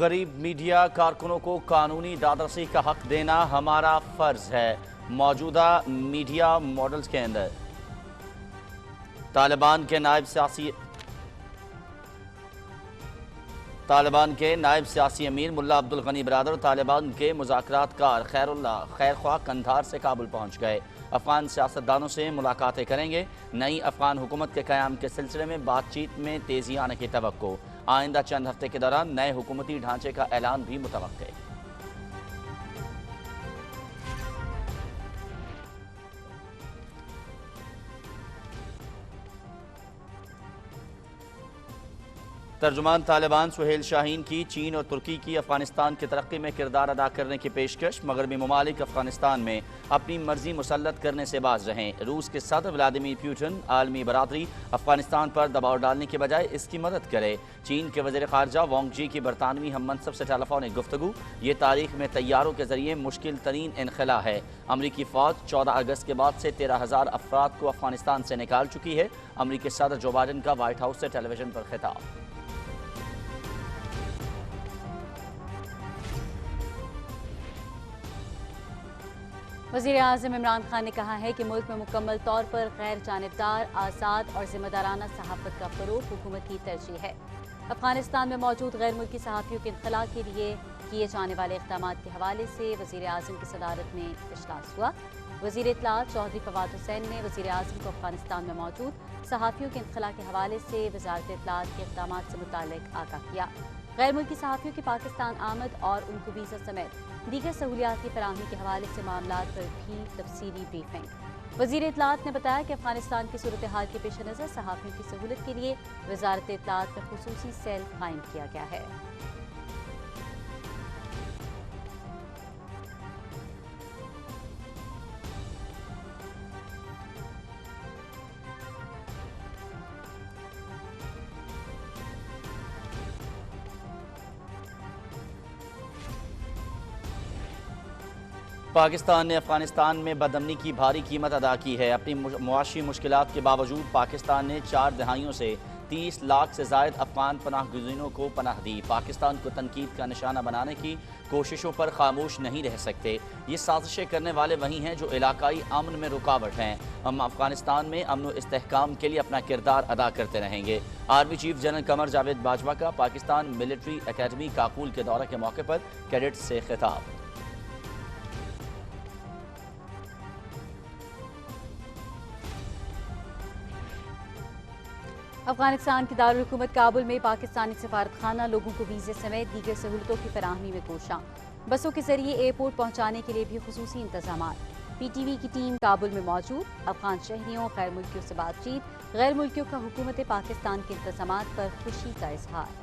غریب میڈیا کارکنوں کو قانونی دادرسی کا حق دینا ہمارا فرض ہے۔ موجودہ میڈیا ماڈلز کے اندر طالبان کے نائب سیاسی امیر ملا عبدالغنی برادر طالبان کے مذاکرات کار خیر اللہ خیرخواہ قندھار سے کابل پہنچ گئے۔ افغان سیاستدانوں سے ملاقاتیں کریں گے۔ نئی افغان حکومت کے قیام کے سلسلے میں بات چیت میں تیزی آنے کی توقع۔ آئندہ چند ہفتے کے دوران نئے حکومتی ڈھانچے کا اعلان بھی متوقع۔ ترجمان طالبان سہیل شاہین کی چین اور ترکی کی افغانستان کی ترقی میں کردار ادا کرنے کی پیشکش۔ مغربی ممالک افغانستان میں اپنی مرضی مسلط کرنے سے باز رہیں۔ روس کے صدر ولادیمیر پوٹن عالمی برادری افغانستان پر دباؤ ڈالنے کی بجائے اس کی مدد کرے۔ چین کے وزیر خارجہ وانگ جی کی برطانوی ہم منصب سے ٹیلی فونک گفتگو۔ یہ تاریخ میں طیاروں کے ذریعے مشکل ترین انخلا ہے۔ امریکی فوج 14 اگست کے بعد سے 13,000 افراد کو افغانستان سے نکال چکی ہے۔ امریکی صدر جو بائیڈن کا وائٹ ہاؤس سے ٹیلی ویژن پر خطاب۔ وزیر اعظم عمران خان نے کہا ہے کہ ملک میں مکمل طور پر غیر جانبدار، آزاد اور ذمہ دارانہ صحافت کا فروغ حکومت کی ترجیح ہے۔ افغانستان میں موجود غیر ملکی صحافیوں کے انخلاء کے لیے کیے جانے والے اقدامات کے حوالے سے وزیر اعظم کی صدارت میں اجلاس ہوا۔ وزیر اطلاعات چودھری فواد حسین نے وزیر اعظم کو افغانستان میں موجود صحافیوں کے انخلاء کے حوالے سے وزارت اطلاعات کے اقدامات سے متعلق آگاہ کیا۔ غیر ملکی صحافیوں کی پاکستان آمد اور ان کو ویزا سمیت دیگر سہولیات کی فراہمی کے حوالے سے معاملات پر بھی تفصیلی بریفنگ۔ وزیر اطلاعات نے بتایا کہ افغانستان کی صورتحال کے پیش نظر صحافیوں کی سہولت کے لیے وزارت اطلاعات میں خصوصی سیل قائم کیا گیا ہے۔ پاکستان نے افغانستان میں بدامنی کی بھاری قیمت ادا کی ہے۔ اپنی معاشی مشکلات کے باوجود پاکستان نے 4 دہائیوں سے 30 لاکھ سے زائد افغان پناہ گزینوں کو پناہ دی۔ پاکستان کو تنقید کا نشانہ بنانے کی کوششوں پر خاموش نہیں رہ سکتے۔ یہ سازشیں کرنے والے وہی ہیں جو علاقائی امن میں رکاوٹ ہیں۔ ہم افغانستان میں امن و استحکام کے لیے اپنا کردار ادا کرتے رہیں گے۔ Army chief general Qamar Javed Bajwa کا پاکستان ملٹری اکیڈمی کاکول کے دورے کے موقع پر کیڈٹس سے خطاب۔ افغانستان کی دارالحکومت کابل میں پاکستانی سفارتخانہ لوگوں کو ویزے سمیت دیگر سہولتوں کی فراہمی میں کوشاں۔ بسوں کے ذریعے ایئرپورٹ پہنچانے کے لیے بھی خصوصی انتظامات۔ پی ٹی وی کی ٹیم کابل میں موجود۔ افغان شہریوں غیر ملکیوں سے بات چیت۔ غیر ملکیوں کا حکومت پاکستان کے انتظامات پر خوشی کا اظہار۔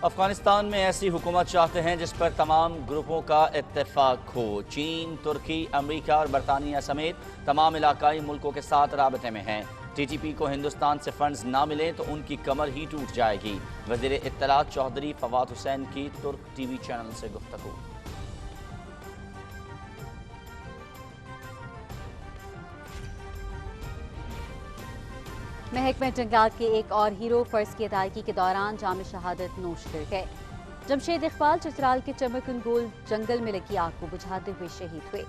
افغانستان میں ایسی حکومت چاہتے ہیں جس پر تمام گروپوں کا اتفاق ہو۔ چین، ترکی، امریکہ اور برطانیہ سمیت تمام علاقائی ملکوں کے ساتھ رابطے میں ہیں۔ ٹی ٹی پی کو ہندوستان سے فنڈز نہ ملیں تو ان کی کمر ہی ٹوٹ جائے گی۔ وزیر اطلاعات چودھری فواد حسین کی ترک ٹی وی چینل سے گفتگو۔ محکمہ جنگلات کے ایک اور ہیرو فرض کی ادائیگی کے دوران جام شہادت نوش کر گئے۔ جمشید اقبال چترال کے چمکن گول جنگل میں لگی آگ کو بجھاتے ہوئے شہید ہوئے۔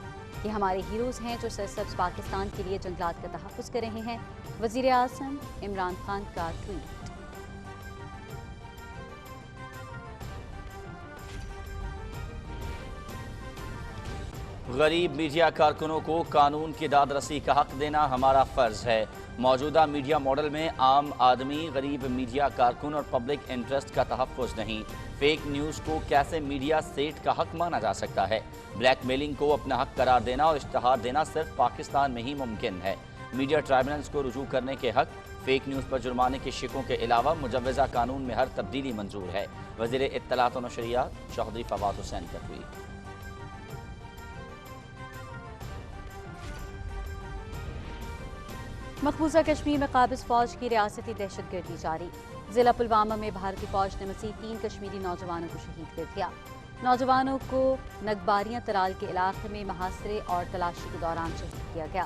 یہ ہمارے ہیروز ہیں جو سرسبز پاکستان کے لیے جنگلات کا تحفظ کر رہے ہیں۔ وزیر اعظم عمران خان کا ٹویٹ۔ غریب میڈیا کارکنوں کو قانون کی دادرسی کا حق دینا ہمارا فرض ہے۔ موجودہ میڈیا ماڈل میں عام آدمی، غریب میڈیا کارکن اور پبلک انٹرسٹ کا تحفظ نہیں۔ فیک نیوز کو کیسے میڈیا سیٹ کا حق مانا جا سکتا ہے؟ بلیک میلنگ کو اپنا حق قرار دینا اور اشتہار دینا صرف پاکستان میں ہی ممکن ہے۔ میڈیا ٹرائبونلز کو رجوع کرنے کے حق، فیک نیوز پر جرمانے کی شکوں کے علاوہ مجوزہ قانون میں ہر تبدیلی منظور ہے۔ وزیر اطلاعات و نشریات چودھری فواد حسین کا ٹویٹ۔ مقبوضہ کشمیر میں قابض فوج کی ریاستی دہشت گردی جاری۔ ضلع پلوامہ میں بھارتی فوج نے مزید 3 کشمیری نوجوانوں کو شہید کر دیا۔ نوجوانوں کو نگباریاں ترال کے علاقے میں محاصرے اور تلاشی کے دوران شہید کیا گیا۔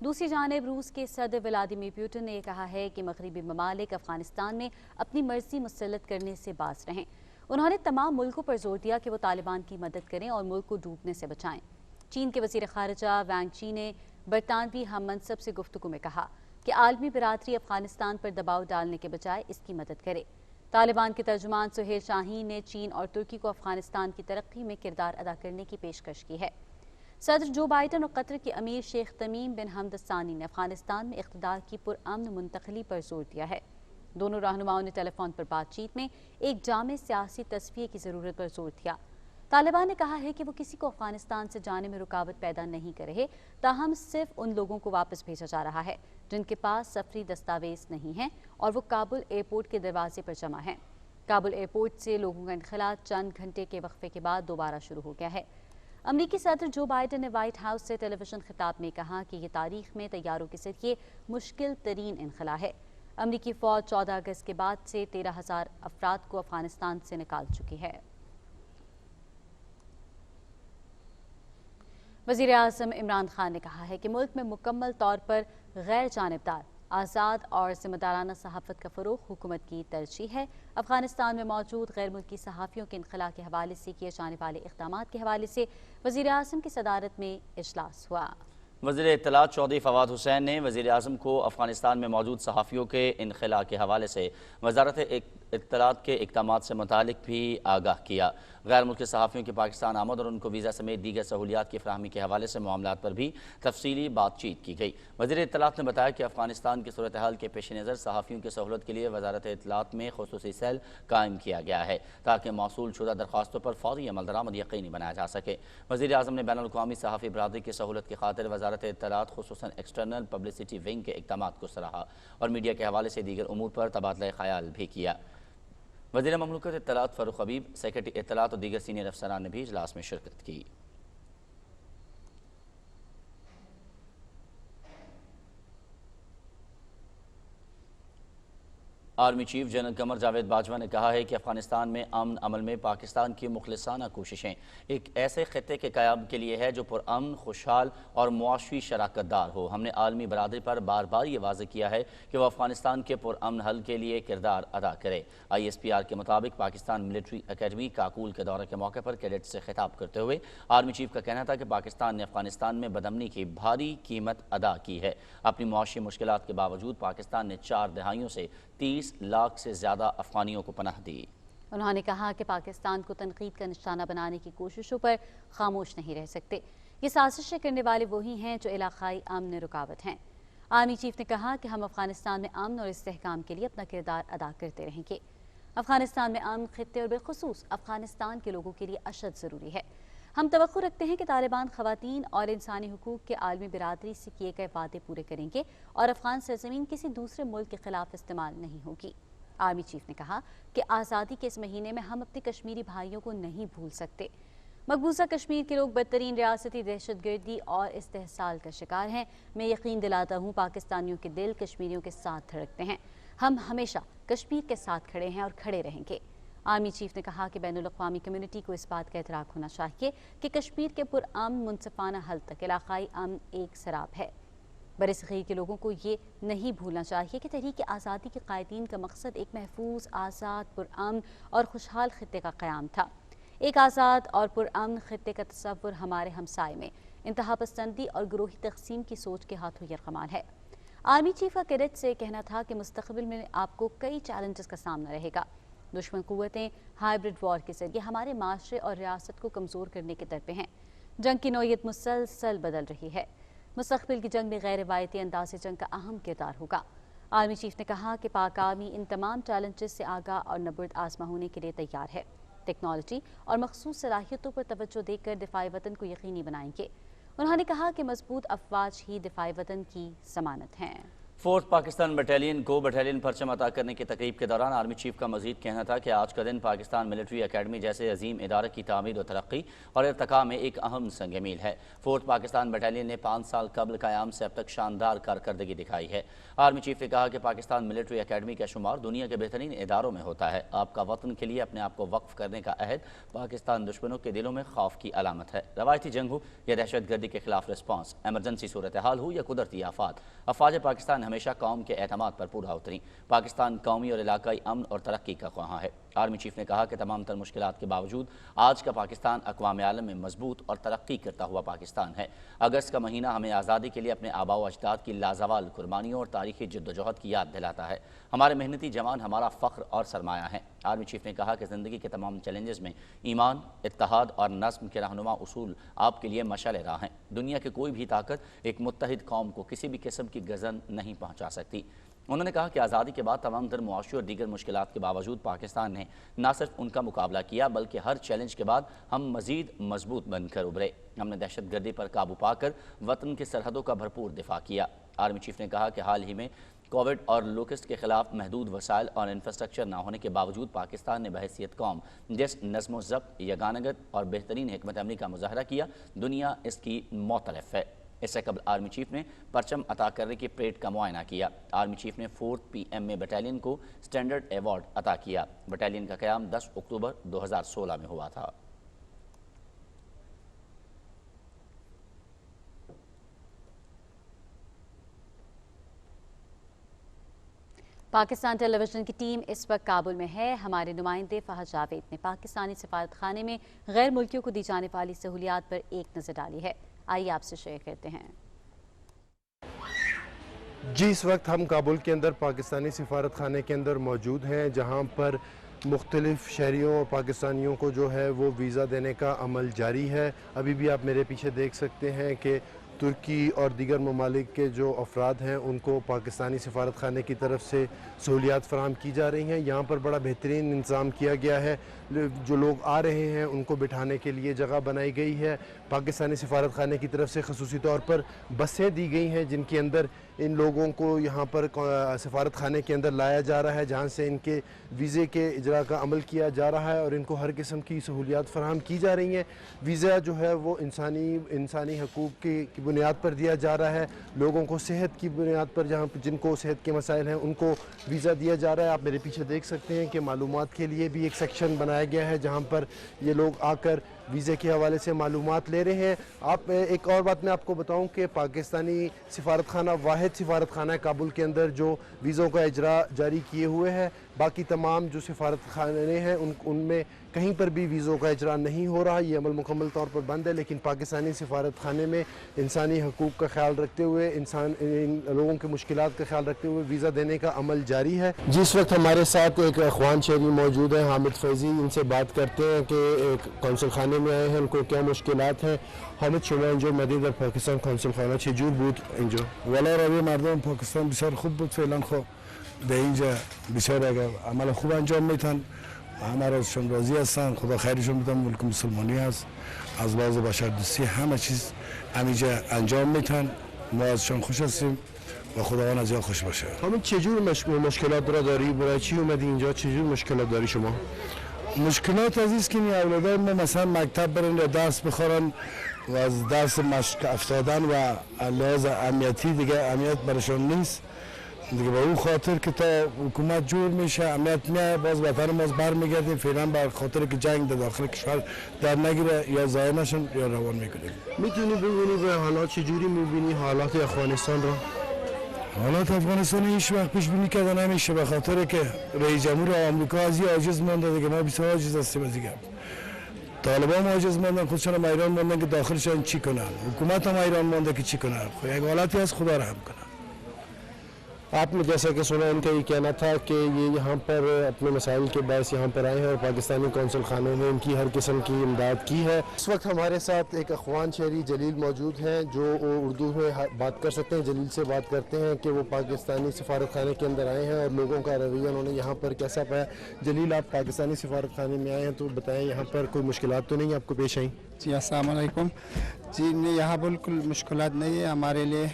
دوسری جانب روس کے صدر ولادیمیر پوٹن نے کہا ہے کہ مغربی ممالک افغانستان میں اپنی مرضی مسلط کرنے سے باز رہیں۔ انہوں نے تمام ملکوں پر زور دیا کہ وہ طالبان کی مدد کریں اور ملک کو ڈوبنے سے بچائیں۔ چین کے وزیر خارجہ وانگ چی نے برطانوی ہم منصب سے گفتگو میں کہا کہ عالمی برادری افغانستان پر دباؤ ڈالنے کے بجائے اس کی مدد کرے۔ طالبان کے ترجمان سہیل شاہین نے چین اور ترکی کو افغانستان کی ترقی میں کردار ادا کرنے کی پیشکش کی ہے۔ صدر جو بائیڈن اور قطر کے امیر شیخ تمیم بن حمد الثانی نے افغانستان میں اقتدار کی پرامن منتقلی پر زور دیا ہے۔ دونوں رہنماؤں نے ٹیلی فون پر بات چیت میں ایک جامع سیاسی تصفیے کی ضرورت پر زور دیا۔ طالبان نے کہا ہے کہ وہ کسی کو افغانستان سے جانے میں رکاوٹ پیدا نہیں کر رہے، تاہم صرف ان لوگوں کو واپس بھیجا جا رہا ہے جن کے پاس سفری دستاویز نہیں ہیں اور وہ کابل ایئرپورٹ کے دروازے پر جمع ہیں۔ کابل ایئرپورٹ سے لوگوں کا انخلاء چند گھنٹے کے وقفے کے بعد دوبارہ شروع ہو گیا ہے۔ امریکی صدر جو بائیڈن نے وائٹ ہاؤس سے ٹیلی ویژن خطاب میں کہا کہ یہ تاریخ میں طیاروں کے ذریعے مشکل ترین انخلاء ہے۔ امریکی فوج 14 اگست کے بعد سے 13,000 افراد کو افغانستان سے نکال چکی ہے۔ وزیر اعظم عمران خان نے کہا ہے کہ ملک میں مکمل طور پر غیر جانبدار، آزاد اور ذمہ دارانہ صحافت کا فروغ حکومت کی ترجیح ہے۔ افغانستان میں موجود غیر ملکی صحافیوں کے انخلاء کے حوالے سے کیے جانے والے اقدامات کے حوالے سے وزیر اعظم کی صدارت میں اجلاس ہوا۔ وزیر اطلاعات چودھری فواد حسین نے وزیر اعظم کو افغانستان میں موجود صحافیوں کے انخلاء کے حوالے سے وزارت اطلاعات کے اقدامات سے متعلق بھی آگاہ کیا۔ غیر ملکی صحافیوں کی پاکستان آمد اور ان کو ویزا سمیت دیگر سہولیات کی فراہمی کے حوالے سے معاملات پر بھی تفصیلی بات چیت کی گئی۔ وزیر اطلاعات نے بتایا کہ افغانستان کی صورتحال کے پیش نظر صحافیوں کی سہولت کے لیے وزارت اطلاعات میں خصوصی سیل قائم کیا گیا ہے تاکہ موصول شدہ درخواستوں پر فوری عمل درآمد یقینی بنایا جا سکے۔ وزیر اعظم نے بین الاقوامی صحافی برادری کی سہولت کی خاطر وزارت اطلاعات خصوصاً ایکسٹرنل پبلسٹی ونگ کے اقدامات کو سراہا اور میڈیا کے حوالے سے دیگر امور پر تبادلہ خیال بھی کیا۔ وزیر مملکت اطلاعات فاروق حبیب، سیکرٹری اطلاعات اور دیگر سینئر افسران نے بھی اجلاس میں شرکت کی۔ Army chief general Qamar Javed Bajwa نے کہا ہے کہ افغانستان میں امن عمل میں پاکستان کی مخلصانہ کوششیں ایک ایسے خطے کے قیام کے لیے ہے جو پرامن، خوشحال اور معاشی شراکت دار ہو۔ ہم نے عالمی برادری پر بار بار یہ واضح کیا ہے کہ وہ افغانستان کے پرامن حل کے لیے کردار ادا کرے۔ ISPR کے مطابق پاکستان ملٹری اکیڈمی کاکول کے دورے کے موقع پر کیڈٹ سے خطاب کرتے ہوئے آرمی چیف کا کہنا تھا کہ پاکستان نے افغانستان میں بدامنی کی بھاری قیمت ادا کی ہے۔ اپنی معاشی مشکلات کے باوجود پاکستان نے 4 دہائیوں سے 30 لاکھ سے زیادہ افغانیوں کو پناہ دی۔ انہوں نے کہا کہ پاکستان کو تنقید کا نشانہ بنانے کی کوششوں پر خاموش نہیں رہ سکتے۔ یہ سازشیں کرنے والے وہی ہیں جو علاقائی امن میں رکاوٹ ہیں۔ آرمی چیف نے کہا کہ ہم افغانستان میں امن اور استحکام کے لیے اپنا کردار ادا کرتے رہیں گے۔ افغانستان میں امن خطے اور بالخصوص افغانستان کے لوگوں کے لیے اشد ضروری ہے۔ ہم توقع رکھتے ہیں کہ طالبان خواتین اور انسانی حقوق کے عالمی برادری سے کیے گئے وعدے پورے کریں گے اور افغان سرزمین کسی دوسرے ملک کے خلاف استعمال نہیں ہوگی۔ آرمی چیف نے کہا کہ آزادی کے اس مہینے میں ہم اپنے کشمیری بھائیوں کو نہیں بھول سکتے۔ مقبوضہ کشمیر کے لوگ بدترین ریاستی دہشت گردی اور استحصال کا شکار ہیں۔ میں یقین دلاتا ہوں پاکستانیوں کے دل کشمیریوں کے ساتھ دھڑکتے ہیں۔ ہم ہمیشہ کشمیر کے ساتھ کھڑے ہیں اور کھڑے رہیں گے۔ آرمی چیف نے کہا کہ بین الاقوامی کمیونٹی کو اس بات کا ادراک ہونا چاہیے کہ کشمیر کے پرامن منصفانہ حل تک علاقائی امن ایک سراب ہے۔ برصغیر کے لوگوں کو یہ نہیں بھولنا چاہیے کہ تحریک آزادی کے قائدین کا مقصد ایک محفوظ، آزاد، پرامن اور خوشحال خطے کا قیام تھا۔ ایک آزاد اور پرامن خطے کا تصور ہمارے ہمسائے میں انتہا پسندی اور گروہی تقسیم کی سوچ کے ہاتھوں یرغمال ہے۔ آرمی چیف کا کیڈٹ سے کہنا تھا کہ مستقبل میں آپ کو کئی چیلنجز کا سامنا رہے گا۔ دشمن قوتیں ہائبرڈ وار کے ذریعے ہمارے معاشرے اور ریاست کو کمزور کرنے کے در پہ ہیں۔ جنگ کی نوعیت مسلسل بدل رہی ہے۔ مستقبل کی جنگ میں غیر روایتی انداز جنگ کا اہم کردار ہوگا۔ آرمی چیف نے کہا کہ پاک آرمی ان تمام چیلنجز سے آگاہ اور نبرد آزما ہونے کے لیے تیار ہے۔ ٹیکنالوجی اور مخصوص صلاحیتوں پر توجہ دے کر دفاع وطن کو یقینی بنائیں گے۔ انہوں نے کہا کہ مضبوط افواج ہی دفاع وطن کی ضمانت ہیں۔ 4th پاکستان بٹالین کو بٹالین پرچم عطا کرنے کی تقریب کے دوران آرمی چیف کا مزید کہنا تھا کہ آج کا دن پاکستان ملٹری اکیڈمی جیسے عظیم ادارے کی تعمیر و ترقی اور ارتقاء میں ایک اہم سنگ میل ہے۔ 4th پاکستان بٹالین نے 5 سال قبل قیام سے اب تک شاندار کارکردگی دکھائی ہے۔ آرمی چیف نے کہا کہ پاکستان ملٹری اکیڈمی کا شمار دنیا کے بہترین اداروں میں ہوتا ہے۔ آپ کا وطن کے لیے اپنے آپ کو وقف کرنے کا عہد پاکستان دشمنوں کے دلوں میں خوف کی علامت ہے۔ روایتی جنگ ہو یا دہشت گردی کے خلاف رسپانس، ایمرجنسی صورتحال ہو یا قدرتی آفات، افواج پاکستان ہمیشہ قوم کے اعتماد پر پورا اتری۔ پاکستان قومی اور علاقائی امن اور ترقی کا خواہاں ہے۔ آرمی چیف نے کہا کہ تمام تر مشکلات کے باوجود آج کا پاکستان اقوام عالم میں مضبوط اور ترقی کرتا ہوا پاکستان ہے۔ اگست کا مہینہ ہمیں آزادی کے لیے اپنے آباء و اجداد کی لازوال قربانیوں اور تاریخی جدوجہد کی یاد دلاتا ہے۔ ہمارے محنتی جوان ہمارا فخر اور سرمایہ ہیں۔ آرمی چیف نے کہا کہ زندگی کے تمام چیلنجز میں ایمان، اتحاد اور نظم کے رہنما اصول آپ کے لیے مشعل راہ ہیں۔ دنیا کی کوئی بھی طاقت ایک متحد قوم کو کسی بھی قسم کی گزن نہیں پہنچا سکتی۔ انہوں نے کہا کہ آزادی کے بعد تمام تر معاشی اور دیگر مشکلات کے باوجود پاکستان نے نہ صرف ان کا مقابلہ کیا بلکہ ہر چیلنج کے بعد ہم مزید مضبوط بن کر ابھرے۔ ہم نے دہشت گردی پر قابو پا کر وطن کی سرحدوں کا بھرپور دفاع کیا۔ آرمی چیف نے کہا کہ حال ہی میں کووڈ اور لوکسٹ کے خلاف محدود وسائل اور انفراسٹرکچر نہ ہونے کے باوجود پاکستان نے بحیثیت قوم جس نظم و ضبط، یگانگت اور بہترین حکمت عملی کا مظاہرہ کیا، دنیا اس کی معترف ہے۔ اس سے قبل آرمی چیف نے پرچم عطا کرنے کی پریڈ کا معائنہ کیا۔ آرمی چیف نے 4th PM میں بٹالین کو سٹینڈرڈ ایوارڈ عطا کیا۔ بٹالین کا قیام 10 اکتوبر 2016 میں ہوا تھا۔ پاکستان ٹیلی ویژن کی ٹیم اس وقت کابل میں ہے۔ ہمارے نمائندے فہد جاوید نے پاکستانی سفارت خانے میں غیر ملکیوں کو دی جانے والی سہولیات پر ایک نظر ڈالی ہے۔ آئیے آپ سے شیئر کرتے ہیں۔ جی، اس وقت ہم کابل کے اندر پاکستانی سفارت خانے کے اندر موجود ہیں، جہاں پر مختلف شہریوں اور پاکستانیوں کو جو ہے وہ ویزا دینے کا عمل جاری ہے۔ ابھی بھی آپ میرے پیچھے دیکھ سکتے ہیں کہ ترکی اور دیگر ممالک کے جو افراد ہیں ان کو پاکستانی سفارت خانے کی طرف سے سہولیات فراہم کی جا رہی ہیں۔ یہاں پر بڑا بہترین انتظام کیا گیا ہے۔ جو لوگ آ رہے ہیں ان کو بٹھانے کے لیے جگہ بنائی گئی ہے۔ پاکستانی سفارت خانے کی طرف سے خصوصی طور پر بسیں دی گئی ہیں جن کے اندر ان لوگوں کو یہاں پر سفارت خانے کے اندر لایا جا رہا ہے، جہاں سے ان کے ویزے کے اجرا کا عمل کیا جا رہا ہے اور ان کو ہر قسم کی سہولیات فراہم کی جا رہی ہیں۔ ویزا جو ہے وہ انسانی حقوق کی بنیاد پر دیا جا رہا ہے۔ لوگوں کو صحت کی بنیاد پر جن کو صحت کے مسائل ہیں ان کو ویزا دیا جا رہا ہے۔ آپ میرے پیچھے دیکھ سکتے ہیں کہ معلومات کے لیے بھی ایک سیکشن بنایا گیا ہے جہاں پر یہ لوگ آ کر ویزے کے حوالے سے معلومات لے رہے ہیں۔ ایک اور بات میں آپ کو بتاؤں کہ پاکستانی سفارت خانہ واحد سفارت خانہ ہے کابل کے اندر جو ویزوں کا اجرا جاری کیے ہوئے ہے۔ باقی تمام جو سفارت خانے ہیں ان میں کہیں پر بھی ویزوں کا اجرا نہیں ہو رہا، یہ عمل مکمل طور پر بند ہے، لیکن پاکستانی سفارت خانے میں انسانی حقوق کا خیال رکھتے ہوئے ان لوگوں کے مشکلات کا خیال رکھتے ہوئے ویزا دینے کا عمل جاری ہے۔ جی، اس وقت ہمارے ساتھ ایک اخوان شہری موجود ہیں، حامد فیضی، ان سے بات کرتے ہیں کہ کونسل خانے میں آئے ہیں، ان کو کیا مشکلات ہیں۔ حامد شما اینجا اومدید در پاکستان کانسل خانه چه جور بود اینجا؟ والا روی مردم پاکستان بسیار خوب بود. فعلا خب به اینجا بسیار اگر عمل خوب انجام میتن همه ازشون راضی هستن، خدا خیرشون بدن. ملک مسلمانی است، از لحاظ بشردوستی همه چیز همینجا انجام میتن. ما ازشون خوش هستیم و خداوند از خوش باشه. حامد چه جور مشکلات را داری؟ برای چی اومدی اینجا؟ چه جور مشکلات داری شما؟ مشکلات از است که این اولادای ما مثلا مکتب برن یا درس بخورن و از درس مشق افتادن و لحاظ امنیتی دیگه امنیت برشان نیست دیگه. به اون خاطر که تا حکومت جور میشه امنیت میاد، باز وطن ما برمیگردیم. فعلا بر خاطر که جنگ در داخل کشور در نگیره یا ضایع نشن یا روان میکنیم. میتونی ببینی به حالات چجوری میبینی حالات افغانستان رو؟ حالات افغانستان هیچ وقت پیش بینی کردن نمیشه، به خاطر که رئیس جمهور آمریکا از این عاجز مونده دیگه. ما بسیار عاجز هستیم از دیگه. طالبان عاجز موندن، خودشون هم ایران موندن که داخلشان چی کنن. حکومت هم ایران مونده که چی کنن. خب یک حالتی از خدا رحم کنه. آپ نے جیسا کہ سنا ان کا یہ کہنا تھا کہ یہ یہاں پر اپنے مسائل کے باعث یہاں پر آئے ہیں اور پاکستانی کونسل خانے میں ان کی ہر قسم کی امداد کی ہے۔ اس وقت ہمارے ساتھ ایک اخوان شہری جلیل موجود ہیں جو اردو میں بات کر سکتے ہیں۔ جلیل سے بات کرتے ہیں کہ وہ پاکستانی سفارت خانے کے اندر آئے ہیں اور لوگوں کا رویہ انہوں نے یہاں پر کیسا پایا۔ جلیل، آپ پاکستانی سفارت خانے میں آئے ہیں تو بتائیں یہاں پر کوئی مشکلات تو نہیں آپ کو پیش آئیں؟ جی السلام علیکم۔ جی نہیں، یہاں بالکل مشکلات نہیں ہے ہمارے لیے.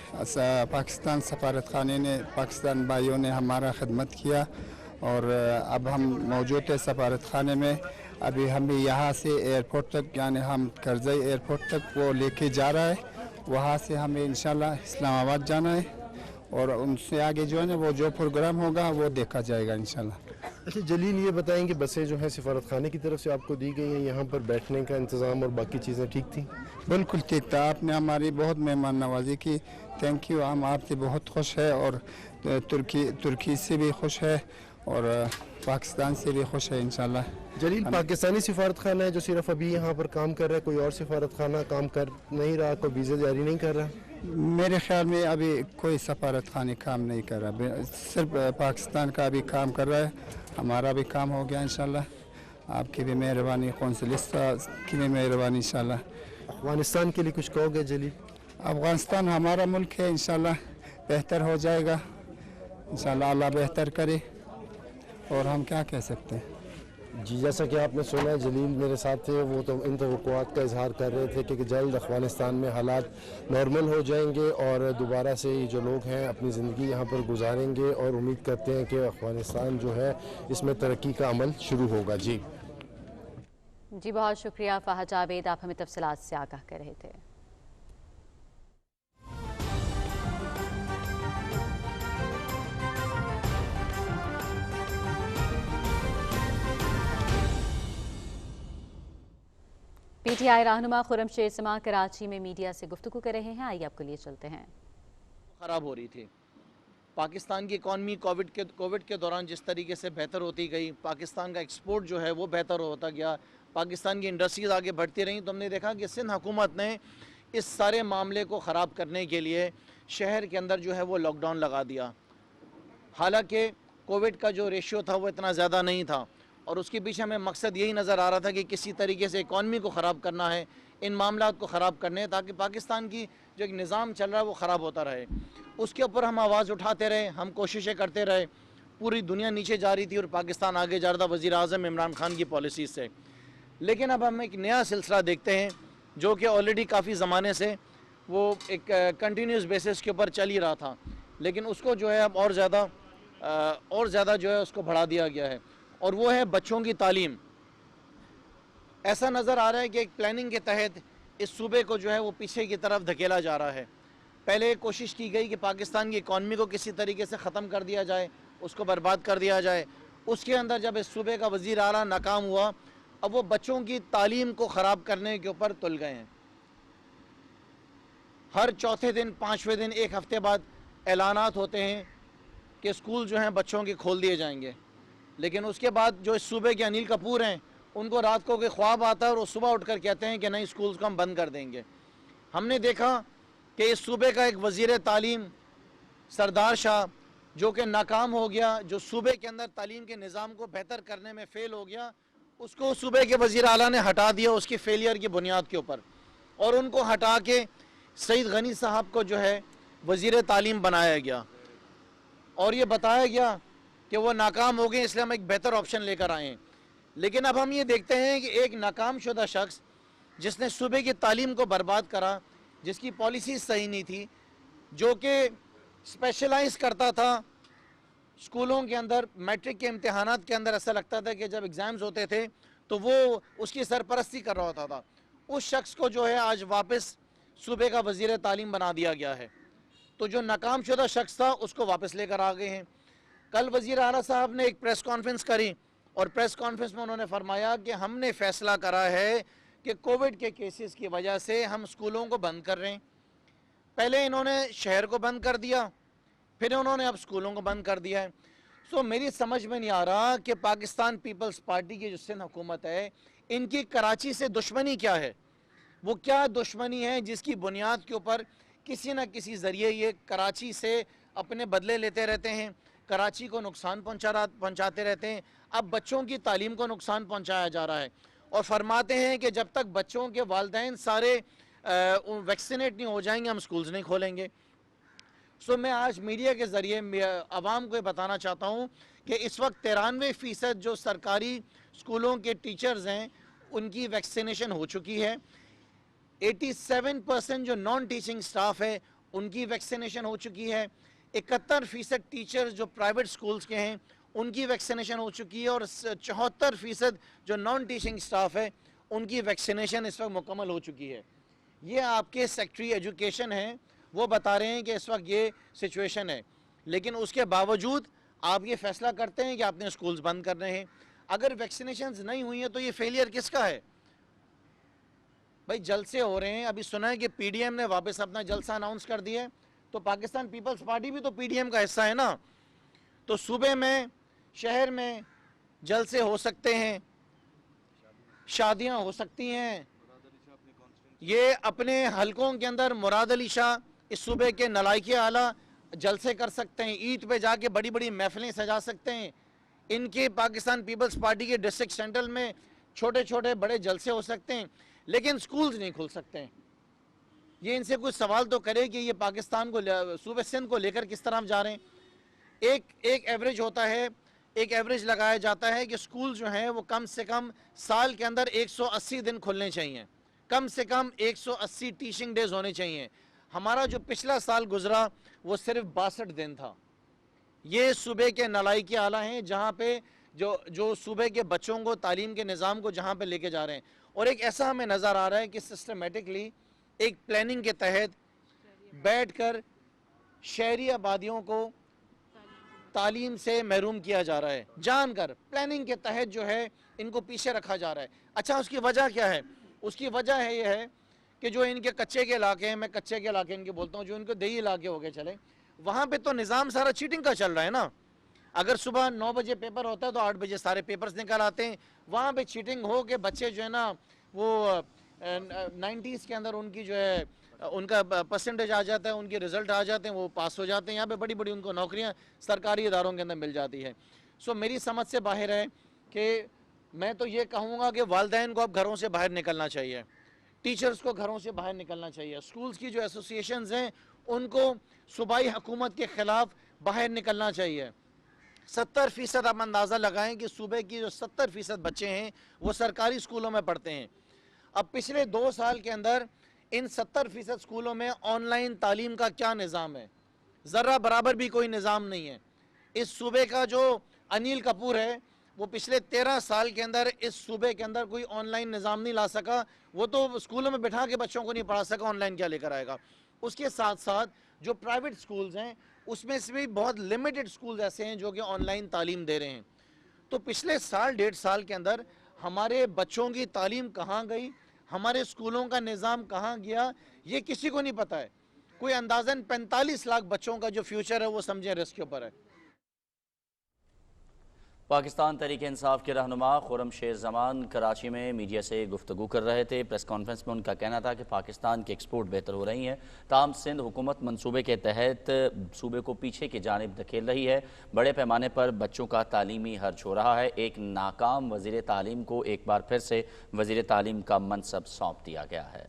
پاکستان سفارت خانے نے، پاکستان بھائیوں نے ہمارا خدمت کیا اور اب ہم موجود ہیں سفارت خانے میں. ابھی ہم بھی یہاں سے ایئرپورٹ تک، یعنی ہم کرزئی ایئرپورٹ تک وہ لے کے جا رہا ہے. وہاں سے ہمیں انشاءاللہ اسلام آباد جانا ہے اور ان سے آگے جو ہے نا وہ جو پروگرام ہوگا وہ دیکھا جائے گا انشاءاللہ. اچھا جلیل، یہ بتائیں کہ بسیں جو ہیں سفارت خانے کی طرف سے آپ کو دی گئی ہیں، یہاں پر بیٹھنے کا انتظام اور باقی چیزیں ٹھیک تھیں؟ بالکل ٹھیک تھا. آپ نے ہماری بہت مہمان نوازی کی. Thank you. ہم آپ سے بہت خوش ہے اور ترکی سے بھی خوش ہے اور پاکستان سے بھی خوش ہے انشاءاللہ. جلیل، پاکستانی سفارت خانہ ہے جو صرف ابھی یہاں پر کام کر رہا ہے، کوئی اور سفارت خانہ کام کر نہیں رہا، کوئی ویزا جاری نہیں کر رہا؟ میرے خیال میں ابھی کوئی سفارت خانے کام نہیں کر رہا، صرف پاکستان کا بھی کام کر رہا ہے. ہمارا بھی کام ہو گیا انشاءاللہ. آپ کی بھی مہربانی، قونصلستہ کی بھی مہربانی انشاءاللہ. افغانستان کے لیے کچھ کہو گے جلیل؟ افغانستان ہمارا ملک ہے، انشاءاللہ بہتر ہو جائے گا انشاءاللہ. اللہ بہتر کرے اور ہم کیا کہہ سکتے ہیں. جی، جیسا کہ آپ نے سنا ہے، جلیل میرے ساتھ تھے، وہ تو ان توقعات کا اظہار کر رہے تھے کہ جلد افغانستان میں حالات نارمل ہو جائیں گے اور دوبارہ سے جو لوگ ہیں اپنی زندگی یہاں پر گزاریں گے، اور امید کرتے ہیں کہ افغانستان جو ہے اس میں ترقی کا عمل شروع ہوگا. جی بہت شکریہ فہد جاوید، آپ ہمیں تفصیلات سے آگاہ کر رہے تھے. پی ٹی آئی رہنما خرم شیر سما کراچی میں میڈیا سے گفتگو کر رہے ہیں. آئیے آپ کو لیے چلتے ہیں. خراب ہو رہی تھی پاکستان کی اکانومی کووڈ کے دوران جس طریقے سے بہتر ہوتی گئی، پاکستان کا ایکسپورٹ جو ہے وہ بہتر ہوتا گیا، پاکستان کی انڈسٹریز آگے بڑھتی رہیں، تو ہم نے دیکھا کہ سندھ حکومت نے اس سارے معاملے کو خراب کرنے کے لیے شہر کے اندر جو ہے وہ لاک ڈاؤن لگا دیا. حالانکہ کووڈ کا جو ریشیو تھا وہ اتنا زیادہ نہیں تھا اور اس کے پیچھے ہمیں مقصد یہی نظر آ رہا تھا کہ کسی طریقے سے اکانومی کو خراب کرنا ہے، ان معاملات کو خراب کرنے تاکہ پاکستان کی جو ایک نظام چل رہا ہے وہ خراب ہوتا رہے. اس کے اوپر ہم آواز اٹھاتے رہے، ہم کوششیں کرتے رہے. پوری دنیا نیچے جا رہی تھی اور پاکستان آگے جا رہا تھا وزیر اعظم عمران خان کی پالیسیز سے. لیکن اب ہم ایک نیا سلسلہ دیکھتے ہیں جو کہ آلریڈی کافی زمانے سے وہ ایک کنٹینیوس بیسس کے اوپر چل ہی رہا تھا، لیکن اس کو جو ہے اب اور زیادہ جو ہے اس کو بڑھا دیا گیا ہے، اور وہ ہے بچوں کی تعلیم. ایسا نظر آ رہا ہے کہ ایک پلاننگ کے تحت اس صوبے کو جو ہے وہ پیچھے کی طرف دھکیلا جا رہا ہے. پہلے کوشش کی گئی کہ پاکستان کی اکانومی کو کسی طریقے سے ختم کر دیا جائے، اس کو برباد کر دیا جائے. اس کے اندر جب اس صوبے کا وزیر اعلیٰ ناکام ہوا، اب وہ بچوں کی تعلیم کو خراب کرنے کے اوپر تل گئے ہیں. ہر چوتھے دن، پانچویں دن، ایک ہفتے بعد اعلانات ہوتے ہیں کہ اسکول جو ہیں بچوں کے کھول دیے جائیں گے. لیکن اس کے بعد جو اس صوبے کے انیل کپور ہیں، ان کو رات کو کوئی خواب آتا ہے اور وہ صبح اٹھ کر کہتے ہیں کہ نہیں، اسکولز کو ہم بند کر دیں گے. ہم نے دیکھا کہ اس صوبے کا ایک وزیر تعلیم سردار شاہ جو کہ ناکام ہو گیا، جو صوبے کے اندر تعلیم کے نظام کو بہتر کرنے میں فیل ہو گیا، اس کو صوبے کے وزیر اعلیٰ نے ہٹا دیا اس کی فیلئر کی بنیاد کے اوپر، اور ان کو ہٹا کے سعید غنی صاحب کو جو ہے وزیر تعلیم بنایا گیا اور یہ بتایا گیا کہ وہ ناکام ہو گئے، اس لیے ہم ایک بہتر آپشن لے کر آئے ہیں. لیکن اب ہم یہ دیکھتے ہیں کہ ایک ناکام شدہ شخص جس نے صوبے کی تعلیم کو برباد کرا، جس کی پالیسیز صحیح نہیں تھی، جو کہ اسپیشلائز کرتا تھا اسکولوں کے اندر، میٹرک کے امتحانات کے اندر ایسا لگتا تھا کہ جب ایگزامز ہوتے تھے تو وہ اس کی سرپرستی کر رہا ہوتا تھا. اس شخص کو جو ہے آج واپس صوبے کا وزیر تعلیم بنا دیا گیا ہے. تو جو ناکام شدہ شخص تھا اس کو واپس لے کر آ گئے ہیں. کل وزیر اعلیٰ صاحب نے ایک پریس کانفرنس کری اور پریس کانفرنس میں انہوں نے فرمایا کہ ہم نے فیصلہ کرا ہے کہ کووڈ کے کیسز کی وجہ سے ہم اسکولوں کو بند کر رہے ہیں. پہلے انہوں نے شہر کو بند کر دیا، پھر انہوں نے اب اسکولوں کو بند کر دیا ہے. میری سمجھ میں نہیں آ رہا کہ پاکستان پیپلز پارٹی کی جو سندھ حکومت ہے، ان کی کراچی سے دشمنی کیا ہے؟ وہ کیا دشمنی ہے جس کی بنیاد کے اوپر کسی نہ کسی ذریعے یہ کراچی سے اپنے بدلے لیتے رہتے ہیں، کراچی کو نقصان پہنچاتے رہتے ہیں. اب بچوں کی تعلیم کو نقصان پہنچایا جا رہا ہے اور فرماتے ہیں کہ جب تک بچوں کے والدین سارے ویکسینیٹ نہیں ہو جائیں گے ہم سکولز نہیں کھولیں گے. میں آج میڈیا کے ذریعے عوام کو یہ بتانا چاہتا ہوں کہ اس وقت 93% جو سرکاری اسکولوں کے ٹیچرز ہیں ان کی ویکسینیشن ہو چکی ہے. 87% جو نان ٹیچنگ سٹاف ہے ان کی ویکسینیشن ہو چکی ہے. 71% ٹیچر جو پرائیویٹ سکولز کے ہیں ان کی ویکسینیشن ہو چکی ہے, اور 74% جو نان ٹیچنگ سٹاف ہے ان کی ویکسینیشن اس وقت مکمل ہو چکی ہے. یہ آپ کے سیکٹری ایجوکیشن ہیں وہ بتا رہے ہیں کہ اس وقت یہ سچویشن ہے, لیکن اس کے باوجود آپ یہ فیصلہ کرتے ہیں کہ آپ نے سکولز بند کرنے ہیں. اگر ویکسینیشنز نہیں ہوئی ہیں تو یہ فیلئر کس کا ہے؟ بھائی جلسے ہو رہے ہیں, ابھی سنا ہے کہ پی ڈی ایم نے واپس اپنا جلسہ اناؤنس کر دیا ہے, تو پاکستان پیپلز پارٹی بھی تو پی ڈی ایم کا حصہ ہے نا. تو صوبے میں, شہر میں جلسے ہو سکتے ہیں, شادیاں ہو سکتی ہیں. یہ اپنے حلقوں کے اندر مراد علی شاہ اس صوبے کے نلائق اعلیٰ جلسے کر سکتے ہیں, عید پہ جا کے بڑی بڑی محفلیں سجا سکتے ہیں. ان کے پاکستان پیپلز پارٹی کے ڈسٹرکٹ سینٹرل میں چھوٹے چھوٹے بڑے جلسے ہو سکتے ہیں, لیکن سکولز نہیں کھل سکتے ہیں. یہ ان سے کوئی سوال تو کرے کہ یہ پاکستان کو, صوبہ سندھ کو لے کر کس طرح جا رہے ہیں. ایک ایوریج ہوتا ہے, ایک ایوریج لگایا جاتا ہے کہ سکول جو ہیں وہ کم سے کم سال کے اندر 180 دن کھلنے چاہیے, کم سے کم 180 ٹیچنگ ڈیز ہونے چاہیے. ہمارا جو پچھلا سال گزرا وہ صرف 62 دن تھا. یہ صوبے کے نلائق اعلیٰ ہیں جہاں پہ جو صوبے کے بچوں کو, تعلیم کے نظام کو جہاں پہ لے کے جا رہے ہیں. اور ایک ایسا ہمیں نظر آ رہا ہے کہ سسٹمیٹکلی ایک پلاننگ کے تحت بیٹھ کر شہری آبادیوں کو تعلیم سے محروم کیا جا رہا ہے, جان کر پلاننگ کے تحت جو ہے ان کو پیچھے رکھا جا رہا ہے. اچھا, اس کی وجہ کیا ہے؟ اس کی وجہ ہے یہ ہے کہ جو ان کے کچے کے علاقے ہیں, میں کچے کے علاقے ان کے بولتا ہوں, جو ان کے دیہی علاقے ہو گئے چلے, وہاں پہ تو نظام سارا چیٹنگ کا چل رہا ہے نا. اگر صبح 9 بجے پیپر ہوتا ہے تو 8 بجے سارے پیپرز نکل آتے ہیں. وہاں پہ چیٹنگ ہو کے بچے جو ہے نا وہ 90s کے اندر ان کی جو ہے ان کا پرسنٹیج آ جاتا ہے, ان کے رزلٹ آ جاتے ہیں, وہ پاس ہو جاتے ہیں. یہاں پہ بڑی بڑی ان کو نوکریاں سرکاری اداروں کے اندر مل جاتی ہے. سو میری سمجھ سے باہر ہے کہ میں تو یہ کہوں گا کہ والدین کو اب گھروں سے باہر نکلنا چاہیے, ٹیچرز کو گھروں سے باہر نکلنا چاہیے, سکولز کی جو ایسوسیشنز ہیں ان کو صوبائی حکومت کے خلاف باہر نکلنا چاہیے. 70% آپ اندازہ لگائیں کہ صوبے کی جو 70% بچے ہیں وہ سرکاری اسکولوں میں پڑھتے ہیں. اب پچھلے 2 سال کے اندر ان 70% اسکولوں میں آن لائن تعلیم کا کیا نظام ہے؟ ذرہ برابر بھی کوئی نظام نہیں ہے. اس صوبے کا جو انیل کپور ہے وہ پچھلے 13 سال کے اندر اس صوبے کے اندر کوئی آن لائن نظام نہیں لا سکا. وہ تو اسکولوں میں بٹھا کے بچوں کو نہیں پڑھا سکا, آن لائن کیا لے کر آئے گا. اس کے ساتھ ساتھ جو پرائیویٹ سکولز ہیں اس میں سے بھی بہت لمیٹڈ سکولز ایسے ہیں جو کہ آن لائن تعلیم دے رہے ہیں. تو پچھلے سال 1.5 سال کے اندر ہمارے بچوں کی تعلیم کہاں گئی, ہمارے اسکولوں کا نظام کہاں گیا, یہ کسی کو نہیں پتہ ہے. کوئی اندازاً 45 لاکھ بچوں کا جو فیوچر ہے وہ سمجھیں رسک کے اوپر ہے. پاکستان تحریک انصاف کے رہنما خرم شیر زمان کراچی میں میڈیا سے گفتگو کر رہے تھے. پریس کانفرنس میں ان کا کہنا تھا کہ پاکستان کی ایکسپورٹ بہتر ہو رہی ہیں, تاہم سندھ حکومت منصوبے کے تحت صوبے کو پیچھے کی جانب دھکیل رہی ہے. بڑے پیمانے پر بچوں کا تعلیمی حرج ہو رہا ہے. ایک ناکام وزیر تعلیم کو ایک بار پھر سے وزیر تعلیم کا منصب سونپ دیا گیا ہے.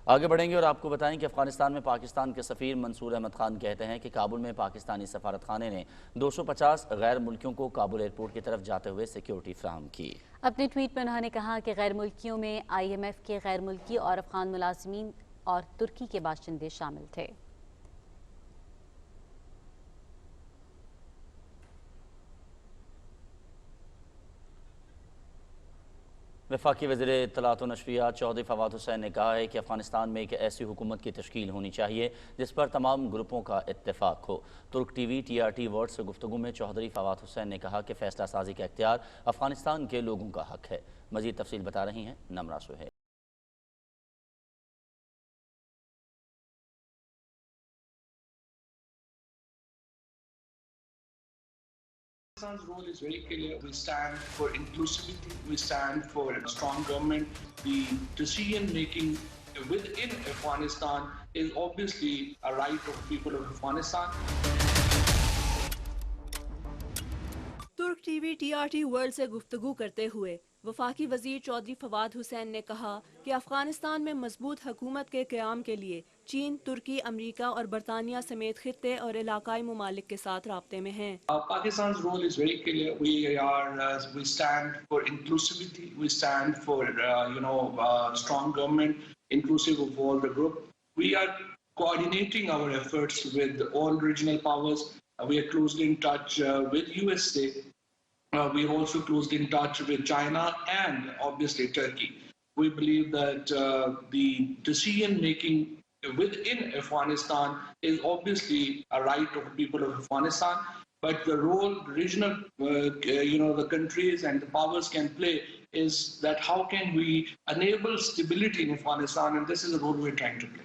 آگے بڑھیں گے اور آپ کو بتائیں کہ افغانستان میں پاکستان کے سفیر منصور احمد خان کہتے ہیں کہ کابل میں پاکستانی سفارت خانے نے 250 غیر ملکیوں کو کابل ایئرپورٹ کی طرف جاتے ہوئے سیکیورٹی فراہم کی. اپنے ٹویٹ میں انہوں نے کہا کہ غیر ملکیوں میں IMF کے غیر ملکی اور افغان ملازمین اور ترکی کے باشندے شامل تھے. وفاقی وزیر اطلاعات و نشریات چودھری فواد حسین نے کہا ہے کہ افغانستان میں ایک ایسی حکومت کی تشکیل ہونی چاہیے جس پر تمام گروپوں کا اتفاق ہو. ترک ٹی وی TRT ورڈ سے گفتگو میں چودھری فواد حسین نے کہا کہ فیصلہ سازی کا اختیار افغانستان کے لوگوں کا حق ہے. مزید تفصیل بتا رہی ہیں Nimra Sohail. Pakistan's role is very clear. We stand for inclusivity. We stand for a strong government. The decision making within Afghanistan is obviously a right of people of Afghanistan. ترک ٹی وی TRT ورلڈ سے گفتگو کرتے ہوئے وفاقی وزیر چودھری فواد حسین نے کہا کہ افغانستان میں مضبوط حکومت کے قیام کے لیے چین، ترکی، امریکہ اور برطانیہ سمیت خطے اور علاقائی ممالک کے ساتھ رابطے میں ہیں. Pakistan's role is very clear. We stand for inclusivity. We stand for strong government. inclusive of all the group. We are coordinating our efforts with all regional powers. We are closely in touch with USA. We are also closely in touch with China and obviously Turkey. We believe that the decision making within Afghanistan is obviously a right of the people of Afghanistan, but the role regional, the countries and the powers can play is that how can we enable stability in Afghanistan, and this is the role we're trying to play.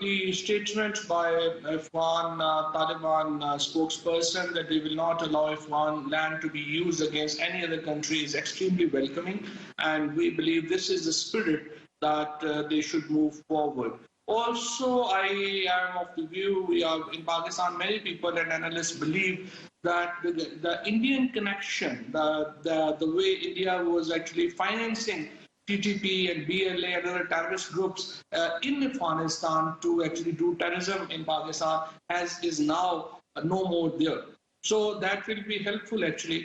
The statement by Afghan Taliban spokesperson that they will not allow Afghan land to be used against any other country is extremely welcoming, and we believe this is the spirit that they should move forward. Also, I am of the view, we are in Pakistan, many people and analysts believe that the Indian connection, the way India was actually financing TTP and BLA and other terrorist groups in Afghanistan to actually do terrorism in Pakistan is now no more there. So that will be helpful actually.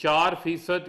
4%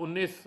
19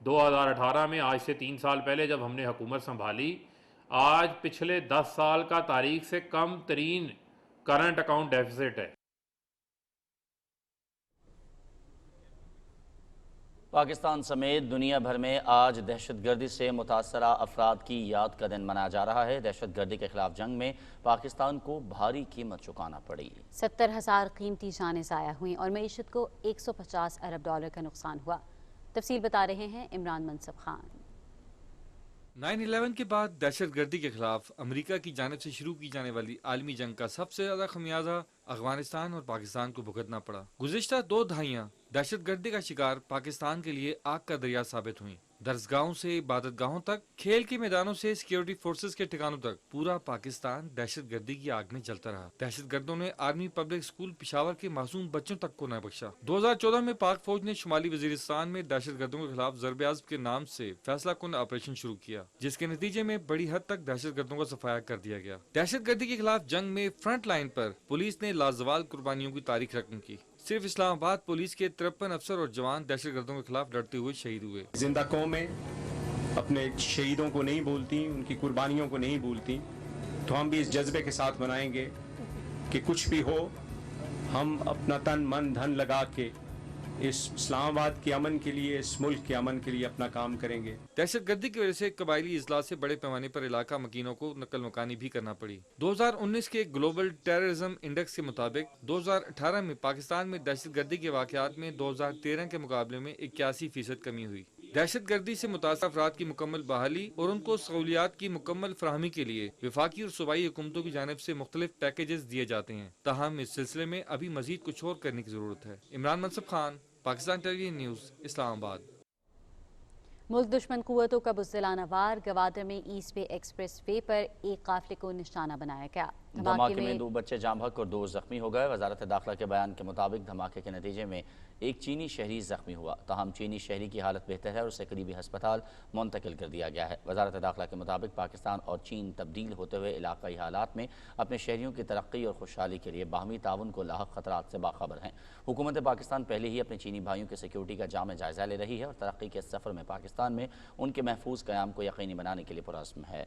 2018 میں آج سے 3 سال پہلے جب ہم نے حکومت سنبھالی، آج پچھلے 10 سال کا تاریخ سے کم ترین کرنٹ اکاؤنٹ ڈیفیسٹ ہے۔ پاکستان سمیت دنیا بھر میں آج دہشت گردی سے متاثرہ افراد کی یاد کا دن منایا جا رہا ہے۔ دہشت گردی کے خلاف جنگ میں پاکستان کو بھاری قیمت چکانا پڑی۔ 70,000 قیمتی جانیں ضائع ہوئیں اور معیشت کو $150 ارب کا نقصان ہوا۔ تفصیل بتا رہے ہیں عمران منصف خان۔ 9/11 کے بعد دہشت گردی کے خلاف امریکہ کی جانب سے شروع کی جانے والی عالمی جنگ کا سب سے زیادہ خمیازہ افغانستان اور پاکستان کو بھگتنا پڑا۔ گزشتہ 2 دہائیاں دہشت گردی کا شکار پاکستان کے لیے آگ کا دریا ثابت ہوئیں۔ درسگاہوں سے عبادت گاہوں تک، کھیل کے میدانوں سے سیکیورٹی فورسز کے ٹھکانوں تک، پورا پاکستان دہشت گردی کی آگ میں جلتا رہا۔ دہشت گردوں نے آرمی پبلک اسکول پشاور کے معصوم بچوں تک کو نہ بخشا۔ 2014 میں پاک فوج نے شمالی وزیرستان میں دہشت گردوں کے خلاف ضرب عضب کے نام سے فیصلہ کن آپریشن شروع کیا، جس کے نتیجے میں بڑی حد تک دہشت گردوں کا صفایا کر دیا گیا۔ دہشت گردی کے خلاف جنگ میں فرنٹ لائن پر پولیس نے لازوال قربانیوں کی تاریخ رقم کی۔ صرف اسلام آباد پولیس کے 53 افسر اور جوان دہشت گردوں کے خلاف لڑتے ہوئے شہید ہوئے۔ زندہ قومیں اپنے شہیدوں کو نہیں بھولتی، ان کی قربانیوں کو نہیں بھولتی، تو ہم بھی اس جذبے کے ساتھ منائیں گے کہ کچھ بھی ہو ہم اپنا تن من دھن لگا کے اس اسلام آباد کے امن کے لیے، اس ملک کے امن کے لیے اپنا کام کریں گے۔ دہشت گردی کی وجہ سے قبائلی اضلاع سے بڑے پیمانے پر علاقہ مکینوں کو نقل مکانی بھی کرنا پڑی۔ 2019 کے گلوبل ٹیررزم انڈیکس کے مطابق 2018 میں پاکستان میں دہشت گردی کے واقعات میں 2013 کے مقابلے میں 81% کمی ہوئی۔ دہشت گردی سے متاثرہ افراد کی مکمل بحالی اور ان کو سہولیات کی مکمل فراہمی کے لیے وفاقی اور صوبائی حکومتوں کی جانب سے مختلف پیکیجز دیے جاتے ہیں، تاہم اس سلسلے میں ابھی مزید کچھ اور کرنے کی ضرورت ہے۔ عمران منصف خان، پاکستان ٹیلی ویژن نیوز، اسلام آباد۔ ملک دشمن قوتوں کا بزدلانہ وار، گوادر میں ایسٹ وے ایکسپریس وے پر ایک قافلے کو نشانہ بنایا گیا۔ دھماکے میں 2 بچے جاں بحق اور 2 زخمی ہو گئے۔ وزارت داخلہ کے بیان کے مطابق دھماکے کے نتیجے میں ایک چینی شہری زخمی ہوا، تاہم چینی شہری کی حالت بہتر ہے اور اسے قریبی ہسپتال منتقل کر دیا گیا ہے۔ وزارت داخلہ کے مطابق پاکستان اور چین تبدیل ہوتے ہوئے علاقائی حالات میں اپنے شہریوں کی ترقی اور خوشحالی کے لیے باہمی تعاون کو لاحق خطرات سے باخبر ہیں۔ حکومت پاکستان پہلے ہی اپنے چینی بھائیوں کی سیکیورٹی کا جامع جائزہ لے رہی ہے اور ترقی کے سفر میں پاکستان میں ان کے محفوظ قیام کو یقینی بنانے کے لیے پرعزم ہے۔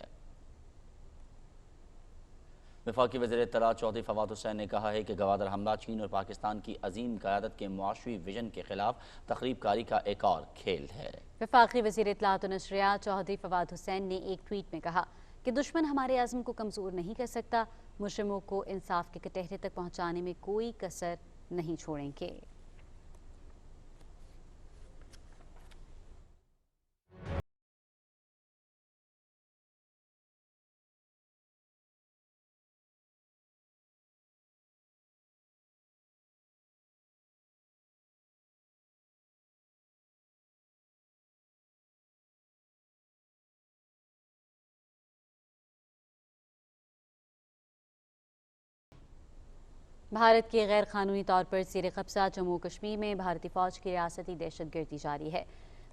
وفاقی وزیر اطلاعات چودھری فواد حسین نے کہا ہے کہ گوادر حملہ چین اور پاکستان کی عظیم قیادت کے معاشی ویژن کے خلاف تخریب کاری کا ایک اور کھیل ہے۔ وفاقی وزیر اطلاعات و نشریات چودھری فواد حسین نے ایک ٹویٹ میں کہا کہ دشمن ہمارے عزم کو کمزور نہیں کر سکتا، مجرموں کو انصاف کے کٹہرے تک پہنچانے میں کوئی کسر نہیں چھوڑیں گے۔ بھارت کے غیر قانونی طور پر زیر قبضہ جموں کشمیر میں بھارتی فوج کی ریاستی دہشت گردی جاری ہے۔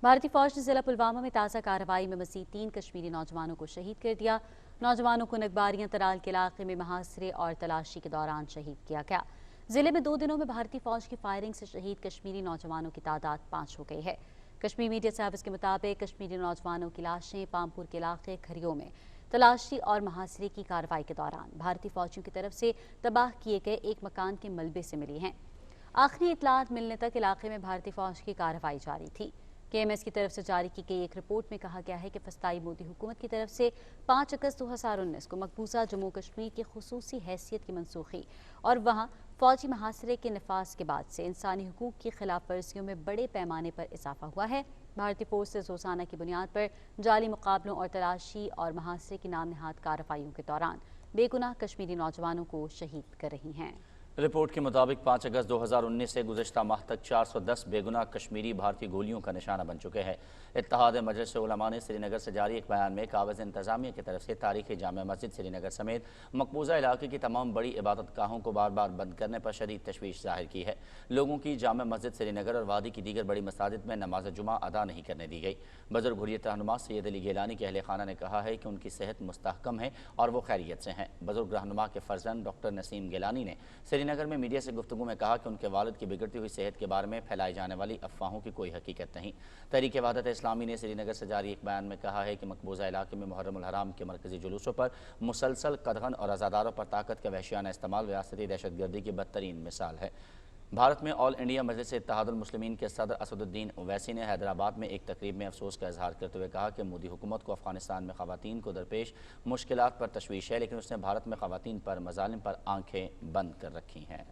بھارتی فوج نے ضلع پلوامہ میں تازہ کارروائی میں مزید 3 کشمیری نوجوانوں کو شہید کر دیا۔ نوجوانوں کو نگباریاں ترال کے علاقے میں محاصرے اور تلاشی کے دوران شہید کیا گیا۔ ضلع میں 2 دنوں میں بھارتی فوج کی فائرنگ سے شہید کشمیری نوجوانوں کی تعداد 5 ہو گئی ہے۔ کشمیر میڈیا سروس کے مطابق کشمیری نوجوانوں کی لاشیں پامپور کے علاقے کھریوں میں تلاشی اور محاصرے کی کارروائی کے دوران بھارتی فوجیوں کی طرف سے تباہ کیے گئے ایک مکان کے ملبے سے ملی ہیں۔ آخری اطلاعات ملنے تک علاقے میں بھارتی فوج کی کارروائی جاری تھی۔ KMS کی طرف سے جاری کی گئی ایک رپورٹ میں کہا گیا ہے کہ فسطائی مودی حکومت کی طرف سے 5 اگست 2019 کو مقبوضہ جموں کشمیر کی خصوصی حیثیت کی منسوخی اور وہاں فوجی محاصرے کے نفاذ کے بعد سے انسانی حقوق کی خلاف ورزیوں میں بڑے پیمانے پر اضافہ ہوا ہے۔ بھارتی فورسز روزانہ کی بنیاد پر جعلی مقابلوں اور تلاشی اور محاصرے کی نام نہاد کارروائیوں کے دوران بے گناہ کشمیری نوجوانوں کو شہید کر رہی ہیں۔ رپورٹ کے مطابق 5 اگست 2019 سے گزشتہ ماہ تک 410 بے گناہ کشمیری بھارتی گولیوں کا نشانہ بن چکے ہیں۔ اتحاد مجلس علماء نے سری نگر سے جاری ایک بیان میں قابض انتظامیہ کی طرف سے تاریخی جامع مسجد سری نگر سمیت مقبوضہ علاقے کی تمام بڑی عبادت گاہوں کو بار بار بند کرنے پر شدید تشویش ظاہر کی ہے۔ لوگوں کی جامع مسجد سری نگر اور وادی کی دیگر بڑی مساجد میں نماز جمعہ ادا نہیں کرنے دی گئی۔ بزرگ حریت رہنما سید علی گیلانی کے اہل خانہ نے کہا ہے کہ ان کی صحت مستحکم ہے اور وہ خیریت سے ہیں۔ بزرگ رہنما کے فرزند ڈاکٹر نسیم گیلانی نے سری نگر میں میڈیا سے گفتگو میں کہا کہ ان کے والد کی بگڑتی ہوئی صحت کے بارے میں پھیلائی جانے والی افواہوں کی کوئی حقیقت نہیں۔ تحریک وحدت اسلامی نے سری نگر سے جاری ایک بیان میں کہا ہے کہ مقبوضہ علاقے میں محرم الحرام کے مرکزی جلوسوں پر مسلسل قدغن اور عزاداروں پر طاقت کا وحشیانہ استعمال ریاستی دہشت گردی کی بدترین مثال ہے۔ بھارت میں آل انڈیا مجلس اتحاد المسلمین کے صدر اسد الدین اویسی نے حیدرآباد میں ایک تقریب میں افسوس کا اظہار کرتے ہوئے کہا کہ مودی حکومت کو افغانستان میں خواتین کو درپیش مشکلات پر تشویش ہے، لیکن اس نے بھارت میں خواتین پر مظالم پر آنکھیں بند کر رکھی ہیں۔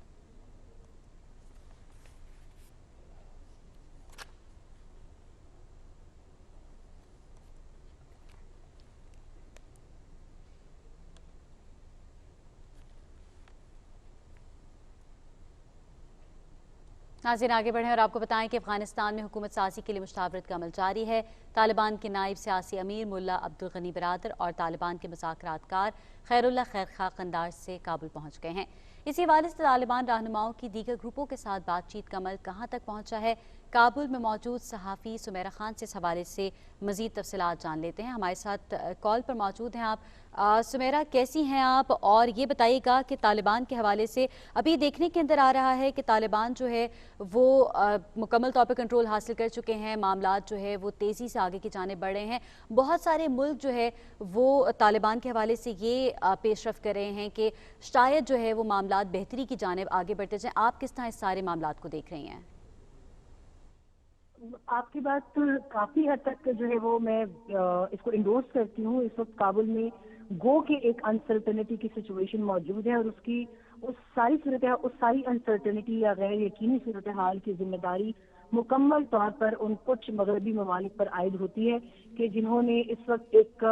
ناظرین آگے بڑھیں اور آپ کو بتائیں کہ افغانستان میں حکومت سازی کے لیے مشاورت کا عمل جاری ہے۔ طالبان کے نائب سیاسی امیر ملا عبدالغنی برادر اور طالبان کے مذاکرات کار خیر اللہ خیرخواہ قندھار سے کابل پہنچ گئے ہیں۔ اسی حوالے سے طالبان رہنماؤں کی دیگر گروپوں کے ساتھ بات چیت کا عمل کہاں تک پہنچا ہے، کابل میں موجود صحافی سمیرہ خان سے اس حوالے سے مزید تفصیلات جان لیتے ہیں۔ ہمارے ساتھ کال پر موجود ہیں آپ۔ سمیرہ، کیسی ہیں آپ؟ اور یہ بتائیے گا کہ طالبان کے حوالے سے ابھی دیکھنے کے اندر آ رہا ہے کہ طالبان جو ہے وہ مکمل طور پر کنٹرول حاصل کر چکے ہیں، معاملات جو ہے وہ تیزی سے آگے کی جانب بڑھ رہے ہیں۔ بہت سارے ملک جو ہے وہ طالبان کے حوالے سے یہ پیش رفت کر رہے ہیں کہ شاید جو ہے وہ معاملات بہتری کی جانب آگے بڑھتے جائیں۔ آپ کس طرح اس سارے معاملات کو دیکھ رہی ہیں؟ آپ کی بات کافی حد تک جو ہے وہ میں اس کو انڈورس کرتی ہوں۔ اس وقت کابل میں گو کے ایک انسرٹنٹی کی سچویشن موجود ہے، اور اس ساری انسرٹنٹی یا غیر یقینی صورتحال کی ذمہ داری مکمل طور پر ان کچھ مغربی ممالک پر عائد ہوتی ہے کہ جنہوں نے اس وقت ایک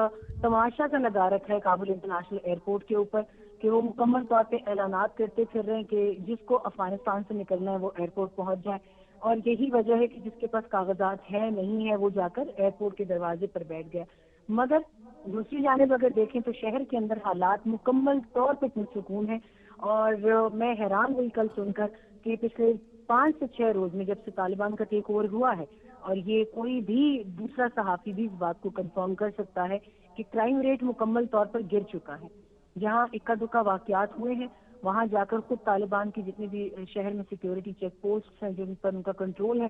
تماشا سا لگا رکھا ہے کابل انٹرنیشنل ایئرپورٹ کے اوپر کہ وہ مکمل طور پہ اعلانات کرتے پھر رہے ہیں کہ جس کو افغانستان سے نکلنا ہے وہ ایئرپورٹ پہنچ جائے، اور یہی وجہ ہے کہ جس کے پاس کاغذات ہے نہیں ہے وہ جا کر ایئرپورٹ کے دروازے پر بیٹھ گیا۔ مگر دوسری جانب اگر دیکھیں تو شہر کے اندر حالات مکمل طور پہ پرسکون ہیں، اور میں حیران ہوئی کل سن کر کہ پچھلے 5 سے 6 روز میں جب سے طالبان کا ٹیک اوور ہوا ہے، اور یہ کوئی بھی دوسرا صحافی بھی اس بات کو کنفرم کر سکتا ہے کہ کرائم ریٹ مکمل طور پر گر چکا ہے۔ جہاں اکا دکا واقعات ہوئے ہیں وہاں جا کر خود طالبان کی جتنی بھی شہر میں سیکیورٹی چیک پوسٹ ہیں جن پر ان کا کنٹرول ہے،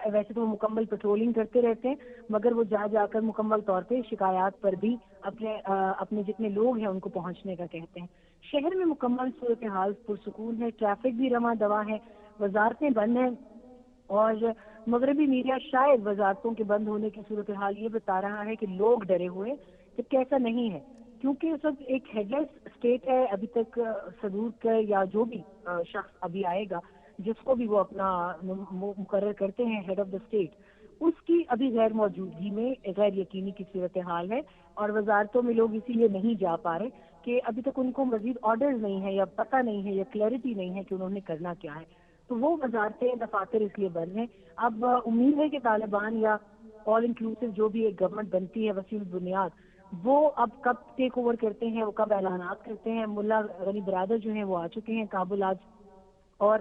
ویسے تو وہ مکمل پیٹرولنگ کرتے رہتے ہیں، مگر وہ جا کر مکمل طور پہ شکایات پر بھی اپنے جتنے لوگ ہیں ان کو پہنچنے کا کہتے ہیں۔ شہر میں مکمل صورتحال پرسکون ہے، ٹریفک بھی رواں دواں ہے، وزارتیں بند ہیں، اور مغربی میڈیا شاید وزارتوں کے بند ہونے کی صورتحال یہ بتا رہا ہے کہ لوگ ڈرے ہوئے، جبکہ ایسا نہیں ہے، کیونکہ اس وقت ایک ہیڈ لیس اسٹیٹ ہے۔ ابھی تک صدور کا یا جو بھی شخص ابھی آئے گا جس کو بھی وہ اپنا مقرر کرتے ہیں ہیڈ آف دا اسٹیٹ، اس کی ابھی غیر موجودگی میں غیر یقینی کی صورتحال ہے، اور وزارتوں میں لوگ اسی لیے نہیں جا پا رہے کہ ابھی تک ان کو مزید آرڈرز نہیں ہے یا پتہ نہیں ہے یا کلیئرٹی نہیں ہے کہ انہوں نے کرنا کیا ہے، تو وہ وزارتیں دفاتر اس لیے بند ہیں۔ اب امید ہے کہ طالبان یا آل انکلوسیو جو بھی ایک گورنمنٹ بنتی ہے وسیع البنیاد، وہ اب کب ٹیک اوور کرتے ہیں، وہ کب اعلانات کرتے ہیں۔ ملا غنی برادر جو ہیں وہ آ چکے ہیں کابل آج، اور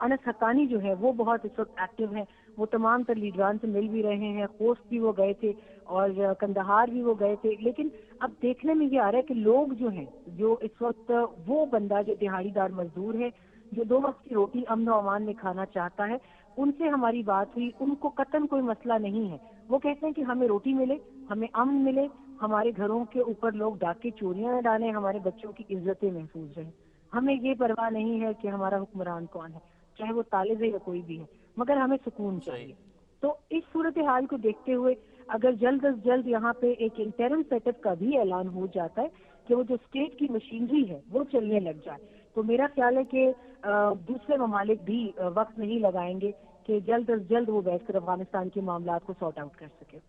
انس حقانی جو ہے وہ بہت اس وقت ایکٹیو ہیں، وہ تمام تر لیڈران سے مل بھی رہے ہیں، خوست بھی وہ گئے تھے اور کندہار بھی وہ گئے تھے، لیکن اب دیکھنے میں یہ آ رہا ہے کہ لوگ جو ہیں جو اس وقت وہ بندہ جو دہاڑی دار مزدور ہے جو 2 وقت کی روٹی امن و امان میں کھانا چاہتا ہے، ان سے ہماری بات ہوئی، ان کو قطعاً کوئی مسئلہ نہیں ہے، وہ کہتے ہیں کہ ہمیں روٹی ملے، ہمیں امن ملے، ہمارے گھروں کے اوپر لوگ ڈاکے چوریاں نہ ڈالیں، ہمارے بچوں کی عزتیں محفوظ رہیں، ہمیں یہ پرواہ نہیں ہے کہ ہمارا حکمران کون ہے، چاہے وہ طالب ہے یا کوئی بھی ہے، مگر ہمیں سکون چاہیے۔ تو اس صورتحال کو دیکھتے ہوئے اگر جلد از جلد یہاں پہ ایک انٹرم سیٹ اپ کا بھی اعلان ہو جاتا ہے کہ وہ جو اسٹیٹ کی مشینری ہے وہ چلنے لگ جائے، تو میرا خیال ہے کہ دوسرے ممالک بھی وقت نہیں لگائیں گے کہ جلد از جلد وہ بیٹھ کر افغانستان کے معاملات کو سارٹ آؤٹ کر سکے۔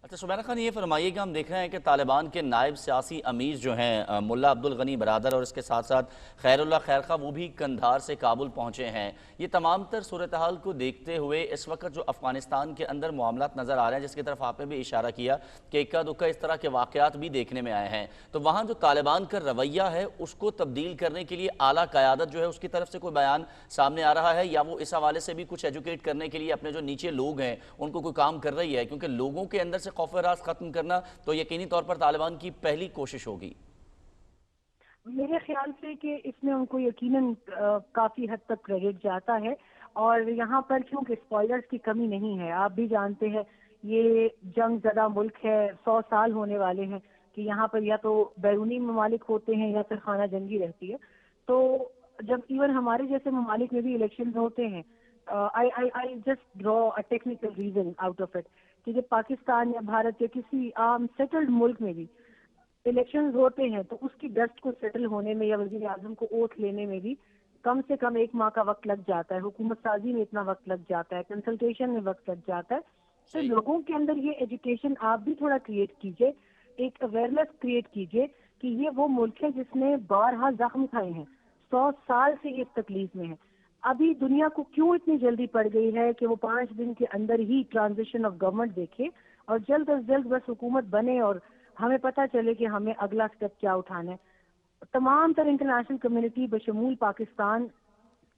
اچھا سمیرہ خان، یہ فرمائیے کہ ہم دیکھ رہے ہیں کہ طالبان کے نائب سیاسی امیر جو ہیں ملا عبدالغنی برادر اور اس کے ساتھ ساتھ خیر اللہ خیرخواہ وہ بھی کندھار سے کابل پہنچے ہیں، یہ تمام تر صورتحال کو دیکھتے ہوئے اس وقت جو افغانستان کے اندر معاملات نظر آ رہے ہیں جس کی طرف آپ نے بھی اشارہ کیا کہ اکا دکا اس طرح کے واقعات بھی دیکھنے میں آئے ہیں، تو وہاں جو طالبان کا رویہ ہے اس کو تبدیل کرنے کے لیے اعلیٰ قیادت جو ہے اس کی طرف سے کوئی بیان سامنے آ رہا ہے، یا وہ اس حوالے سے بھی کچھ ایجوکیٹ کرنے کے لیے اپنے جو نیچے لوگ ہیں ان کو کوئی کام کر رہی ہے؟ کیونکہ لوگوں کے اندر سے خوف و راز ختم کرنا تو یقینی طور پر طالبان کی پہلی کوشش ہوگی۔ میرے خیال سے کہ اس میں ان کو یقیناً کافی حد تک کریڈٹ جاتا ہے، اور یہاں پر کیونکہ اسپوائلرز کی کمی نہیں ہے، آپ بھی جانتے ہیں یہ جنگ زدہ ملک ہے، 100 سال ہونے والے ہیں کہ یہاں پر یا تو بیرونی ممالک ہوتے ہیں یا پھر خانہ جنگی رہتی ہے. تو جب ایون ہمارے جیسے ممالک میں بھی الیکشن ہوتے ہیں، I just draw a technical reason out of it کہ جب پاکستان یا بھارت یا کسی عام سیٹلڈ ملک میں بھی الیکشنز ہوتے ہیں تو اس کی ڈسٹ کو سیٹل ہونے میں یا وزیر اعظم کو اوتھ لینے میں بھی کم سے کم 1 ماہ کا وقت لگ جاتا ہے، حکومت سازی میں اتنا وقت لگ جاتا ہے، کنسلٹیشن میں وقت لگ جاتا ہے. تو لوگوں کے اندر یہ ایجوکیشن آپ بھی تھوڑا کریٹ کیجئے، ایک اویئرنیس کریٹ کیجئے کہ یہ وہ ملک ہے جس نے بارہا زخم کھائے ہیں، 100 سال سے یہ تکلیف میں ہے. ابھی دنیا کو کیوں اتنی جلدی پڑ گئی ہے کہ وہ 5 دن کے اندر ہی ٹرانزیشن آف گورنمنٹ دیکھے اور جلد از جلد بس حکومت بنے اور ہمیں پتہ چلے کہ ہمیں اگلا سٹیپ کیا اٹھانا ہے. تمام تر انٹرنیشنل کمیونٹی بشمول پاکستان،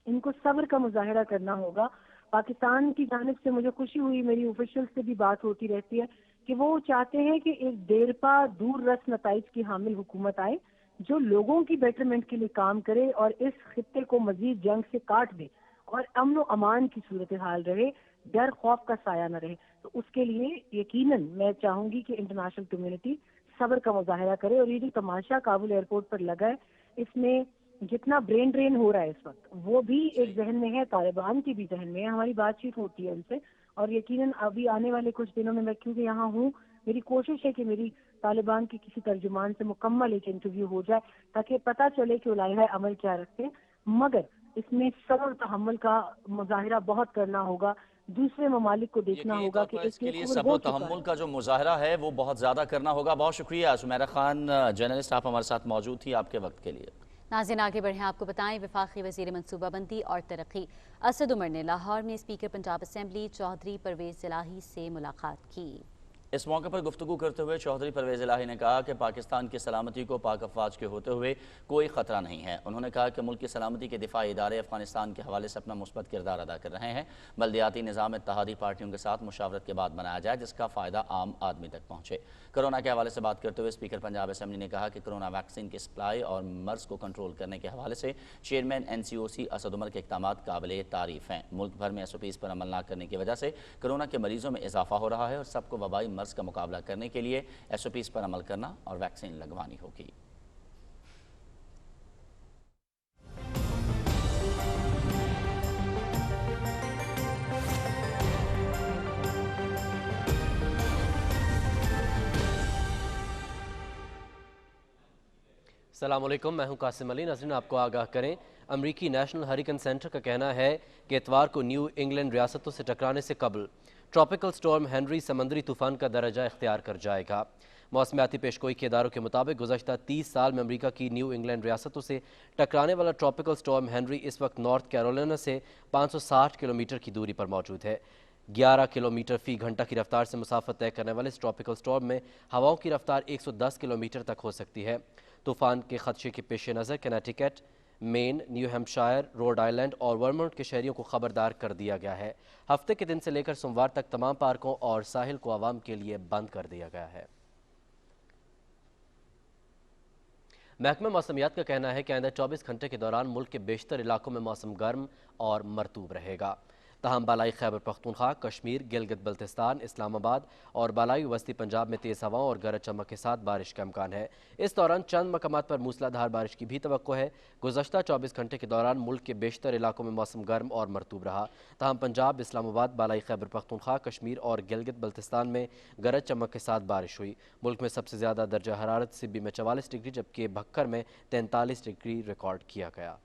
ان کو صبر کا مظاہرہ کرنا ہوگا. پاکستان کی جانب سے مجھے خوشی ہوئی، میری اوفیشل سے بھی بات ہوتی رہتی ہے کہ وہ چاہتے ہیں کہ ایک دیرپا دور رس نتائج کی حامل حکومت آئے جو لوگوں کی بیٹرمنٹ کے لیے کام کرے اور اس خطے کو مزید جنگ سے کاٹ دے اور امن و امان کی صورتحال رہے، ڈر خوف کا سایہ نہ رہے. تو اس کے لیے یقیناً میں چاہوں گی کہ انٹرنیشنل کمیونٹی صبر کا مظاہرہ کرے. اور یہ جو تماشا کابل ایئرپورٹ پر لگا ہے، اس میں جتنا برین ڈرین ہو رہا ہے اس وقت وہ بھی ایک ذہن میں ہے، طالبان کی بھی ذہن میں ہے. ہماری بات چیت ہوتی ہے ان سے اور یقیناً ابھی آنے والے کچھ دنوں میں کیونکہ یہاں ہوں، میری کوشش ہے کہ میری طالبان کی کسی ترجمان سے مکمل ایک انٹرویو ہو جائے تاکہ پتہ چلے کہ وہ لائحہ عمل کیا رکھتے ہیں. مگر اس میں صبر تحمل کا مظاہرہ بہت کرنا ہوگا. دوسرے ممالک کو دیکھنا ہوگا کہ اس کے لیے صبر و تحمل کا جو مظاہرہ ہے وہ بہت زیادہ کرنا ہوگا. بہت شکریہ سمیرہ خان جرنلسٹ، آپ ہمارے ساتھ موجود تھی، آپ کے وقت کے لیے. ناظرین آگے بڑھیں، آپ کو بتائیں وفاقی وزیر منصوبہ بندی اور ترقی اسد عمر نے لاہور میں اسپیکر پنجاب اسمبلی چودھری پرویز الہی سے ملاقات کی. اس موقع پر گفتگو کرتے ہوئے چودھری پرویز الہی نے کہا کہ پاکستان کی سلامتی کو پاک افواج کے ہوتے ہوئے کوئی خطرہ نہیں ہے. انہوں نے کہا کہ ملک کی سلامتی کے دفاعی ادارے افغانستان کے حوالے سے اپنا مثبت کردار ادا کر رہے ہیں. بلدیاتی نظام اتحادی پارٹیوں کے ساتھ مشاورت کے بعد بنایا جائے جس کا فائدہ عام آدمی تک پہنچے. کرونا کے حوالے سے بات کرتے ہوئے اسپیکر پنجاب اسمبلی نے کہا کہ کرونا ویکسین کی سپلائی اور مرض کو کنٹرول کرنے کے حوالے سے چیئرمین NCOC اسد عمر کے اقدامات قابل تعریف ہیں. ملک بھر میں SOPs پر عمل نہ کرنے کی وجہ سے کرونا کے مریضوں میں اضافہ ہو رہا ہے اور سب کو وبائی مرض کا مقابلہ کرنے کے لیے SOPs پر عمل کرنا اور ویکسین لگوانی ہوگی. السلام علیکم، میں ہوں قاسم علی. ناظرین آپ کو آگاہ کریں، امریکی نیشنل ہریکن سینٹر کا کہنا ہے کہ اتوار کو نیو انگلینڈ ریاستوں سے ٹکرانے سے قبل ٹراپیکل سٹورم ہنری سمندری طوفان کا درجہ اختیار کر جائے گا. موسمیاتی پیشگوئی کے اداروں کے مطابق گزشتہ 30 سال میں امریکہ کی نیو انگلینڈ ریاستوں سے ٹکرانے والا ٹراپیکل سٹورم ہنری اس وقت نارتھ کیرولینا سے 560 کلومیٹر کی دوری پر موجود ہے. 11 کلومیٹر فی گھنٹہ کی رفتار سے مسافت طے کرنے والے اس ٹراپیکل سٹورم میں ہواؤں کی رفتار 110 کلومیٹر تک ہو سکتی ہے. طوفان کے خدشے کے پیش نظر کنیٹیکٹ، مین، نیو ہیمپشائر، روڈ آئلینڈ اور ورمونٹ کے شہریوں کو خبردار کر دیا گیا ہے. ہفتے کے دن سے لے کر سوموار تک تمام پارکوں اور ساحل کو عوام کے لیے بند کر دیا گیا ہے. محکمہ موسمیات کا کہنا ہے کہ آئندہ 24 گھنٹے کے دوران ملک کے بیشتر علاقوں میں موسم گرم اور مرطوب رہے گا. تاہم بالائی خیبر پختونخوا، کشمیر، گلگت بلتستان، اسلام آباد اور بالائی وسطی پنجاب میں تیز ہواؤں اور گرج چمک کے ساتھ بارش کا امکان ہے. اس دوران چند مقامات پر موسلا دھار بارش کی بھی توقع ہے. گزشتہ 24 گھنٹے کے دوران ملک کے بیشتر علاقوں میں موسم گرم اور مرطوب رہا. تاہم پنجاب، اسلام آباد، بالائی خیبر پختونخوا، کشمیر اور گلگت بلتستان میں گرج چمک کے ساتھ بارش ہوئی. ملک میں سب سے زیادہ درجہ حرارت سبی میں 44 ڈگری جبکہ بھکر میں 43 ڈگری ریکارڈ کیا گیا.